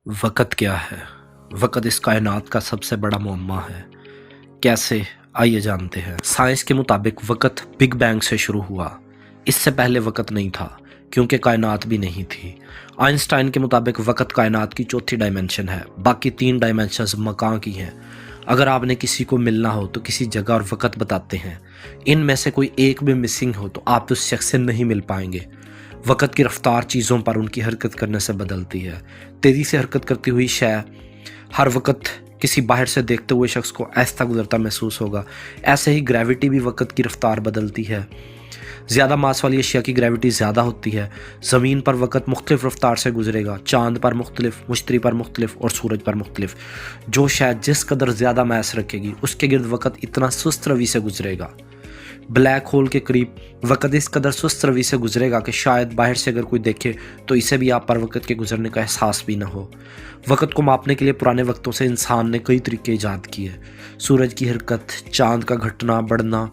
वक़्त क्या है? वक़्त इस कायनात का सबसे बड़ा मुअम्मा है। कैसे? आइए जानते हैं। साइंस के मुताबिक वक़्त बिग बैंग से शुरू हुआ। इससे पहले वक़्त नहीं था क्योंकि कायनात भी नहीं थी। आइंस्टाइन के मुताबिक वक़्त कायनात की चौथी डायमेंशन है, बाकी 3 डायमेंशंस मकान की हैं। अगर आपने किसी को मिलना हो तो किसी जगह और वक़्त बताते हैं। इनमें से कोई एक भी मिसिंग हो तो आप उस शख्स से नहीं मिल पाएंगे। वक़्त की रफ्तार चीज़ों पर उनकी हरकत करने से बदलती है। तेज़ी से हरकत करती हुई शय हर वक़्त किसी बाहर से देखते हुए शख्स को आहिस्ता गुजरता महसूस होगा। ऐसे ही ग्रेविटी भी वक़्त की रफ्तार बदलती है। ज़्यादा मास वाली अशिया की ग्रेविटी ज़्यादा होती है। ज़मीन पर वक़्त मुख्तलिफ़ रफ्तार से गुजरेगा, चाँद पर मुख्तलिफ, मुश्तरी पर मुख्तलिफ और सूरज पर मुख्तलिफ। जो शायद जिस कदर ज़्यादा मास रखेगी उसके गिर्द वक़्त इतना सुस्त रवि से गुजरेगा। ब्लैक होल के करीब वक़्त इस कदर सुस्त रवि से गुजरेगा कि शायद बाहर से अगर कोई देखे तो इसे भी आप पर वक़्त के गुजरने का एहसास भी ना हो। वक़्त को मापने के लिए पुराने वक्तों से इंसान ने कई तरीके ईजाद किए। सूरज की हरकत, चाँद का घटना बढ़ना,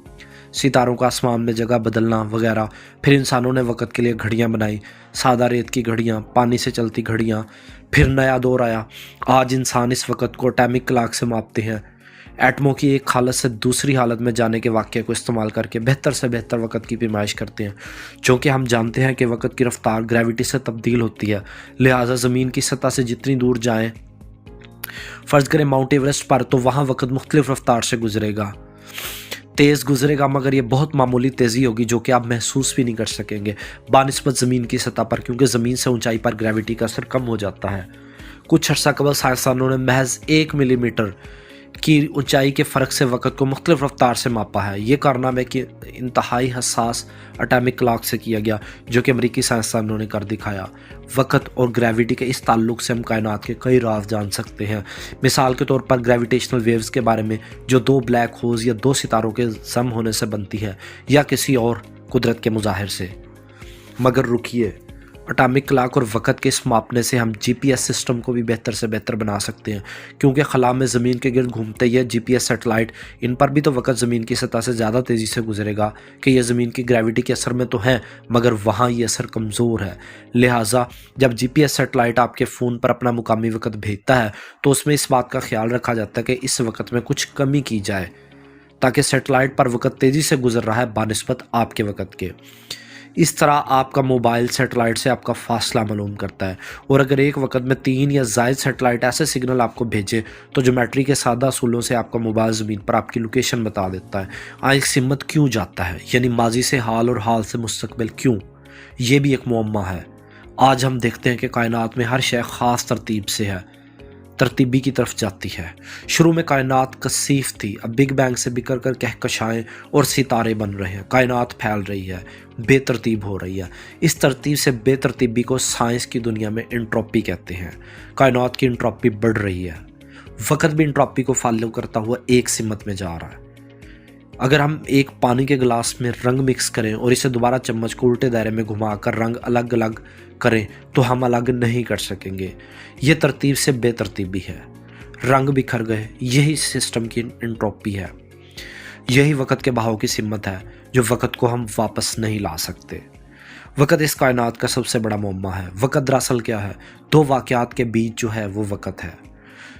सितारों का आसमान में जगह बदलना वगैरह। फिर इंसानों ने वक़्त के लिए घड़ियाँ बनाई, सादा रेत की घड़ियाँ, पानी से चलती घड़ियाँ। फिर नया दौर आया। आज इंसान इस वक़्त को एटॉमिक क्लॉक से मापते हैं। एटमों की एक हालत से दूसरी हालत में जाने के वाक़ये को इस्तेमाल करके बेहतर से बेहतर वक़्त की पैमाइश करते हैं। चूँकि हम जानते हैं कि वक़्त की रफ्तार ग्रेविटी से तब्दील होती है, लिहाजा ज़मीन की सतह से जितनी दूर जाएँ, फ़र्ज़ करें माउंट एवरेस्ट पर, तो वहाँ वक़्त मुख्तलिफ़ रफ्तार से गुजरेगा, तेज़ गुजरेगा, मगर ये बहुत मामूली तेज़ी होगी जो कि आप महसूस भी नहीं कर सकेंगे बानिस्बत ज़मीन की सतह पर, क्योंकि ज़मीन से ऊंचाई पर ग्रेविटी का असर कम हो जाता है। कुछ अर्सा कबल साइंसदानों ने महज 1 मिलीमीटर की ऊंचाई के फ़र्क से वक़्त को मुख्तलिफ़ रफ्तार से मापा है। ये कारनामा कि इंतहाई हसास एटॉमिक क्लॉक से किया गया, जो कि अमरीकी साइंसदानों ने कर दिखाया। वक़्त और ग्रेविटी के इस ताल्लुक से हम कायनात के कई राज जान सकते हैं। मिसाल के तौर पर ग्रेविटेशनल वेव्स के बारे में, जो 2 ब्लैक होल्स या 2 सितारों के जम होने से बनती है, या किसी और कुदरत के मुज़ाहिर से। मगर रुकिए, एटॉमिक क्लॉक और वक़्त के इस मापने से हम जीपीएस सिस्टम को भी बेहतर से बेहतर बना सकते हैं, क्योंकि खला में ज़मीन के गिर्द घूमते ये जीपीएस सैटेलाइट, इन पर भी तो वक़्त ज़मीन की सतह से ज़्यादा तेज़ी से गुजरेगा कि ये ज़मीन की ग्रेविटी के असर में तो है, मगर वहाँ ये असर कमज़ोर है। लिहाजा जब जीपीएस सैटेलाइट आपके फ़ोन पर अपना मुकामी वक़्त भेजता है तो उसमें इस बात का ख्याल रखा जाता है कि इस वक़्त में कुछ कमी की जाए, ताकि सैटेलाइट पर वक़्त तेज़ी से गुजर रहा है बानिस्बत आपके वक़्त के। इस तरह आपका मोबाइल सैटेलाइट से आपका फासला मालूम करता है, और अगर एक वक्त में 3 या ज़ायद सैटेलाइट ऐसे सिग्नल आपको भेजे तो ज्योमेट्री के सादा असूलों से आपका मोबाइल ज़मीन पर आपकी लोकेशन बता देता है। आज सिमत क्यों जाता है, यानी माजी से हाल और हाल से मुस्तकबिल क्यों, ये भी एक मुअम्मा है। आज हम देखते हैं कि कायनात में हर शय ख़ास तरतीब से है, तरतीबी की तरफ जाती है। शुरू में कायनात कसीफ थी, अब बिग बैंग से बिखर कर कहकशाएं और सितारे बन रहे हैं। कायनात फैल रही है, बेतरतीब हो रही है। इस तरतीब से बेतरतीबी को साइंस की दुनिया में एंट्रोपी कहते हैं। कायनात की एंट्रोपी बढ़ रही है। वक़्त भी एंट्रोपी को फॉलो करता हुआ एक सिमत में जा रहा है। अगर हम एक पानी के गिलास में रंग मिक्स करें और इसे दोबारा चम्मच को उल्टे दायरे में घुमाकर रंग अलग अलग करें तो हम अलग नहीं कर सकेंगे। ये तरतीब से बेतरतीबी है, रंग बिखर गए। यही सिस्टम की एंट्रोपी है। यही वक़्त के बहाव की सिमत है, जो वक़्त को हम वापस नहीं ला सकते। वक़्त इस कायनात का सबसे बड़ा मुअम्मा है। वक़्त दरअसल क्या है? 2 वाक़यात के बीच जो है वो वक़्त है।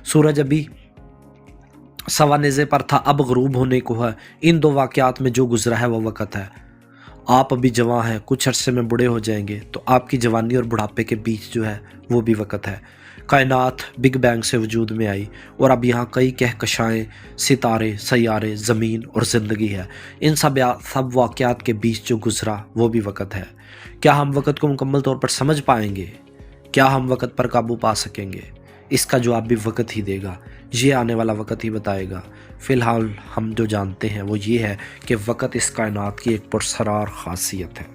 सूरज अभी सवा नेज़े पर था, अब ग़रूब होने को है। इन 2 वाक़यात में जो गुजरा है वो वक़्त है। आप अभी जवान हैं, कुछ अरसे में बूढ़े हो जाएंगे, तो आपकी जवानी और बुढ़ापे के बीच जो है वो भी वक़्त है। कायनात बिग बैंग से वजूद में आई और अब यहाँ कई कहकशाएँ, सितारे, सैयारे, ज़मीन और ज़िंदगी है। इन सब वाक़यात के बीच जो गुजरा वो भी वक़्त है। क्या हम वक़्त को मुकम्मल तौर पर समझ पाएंगे? क्या हम वक़्त पर काबू पा सकेंगे? इसका जवाब भी वक़्त ही देगा। ये आने वाला वक़्त ही बताएगा। फ़िलहाल हम जो जानते हैं वो ये है कि वक़्त इस कायनात की एक पुरस्रार ख़ासियत है।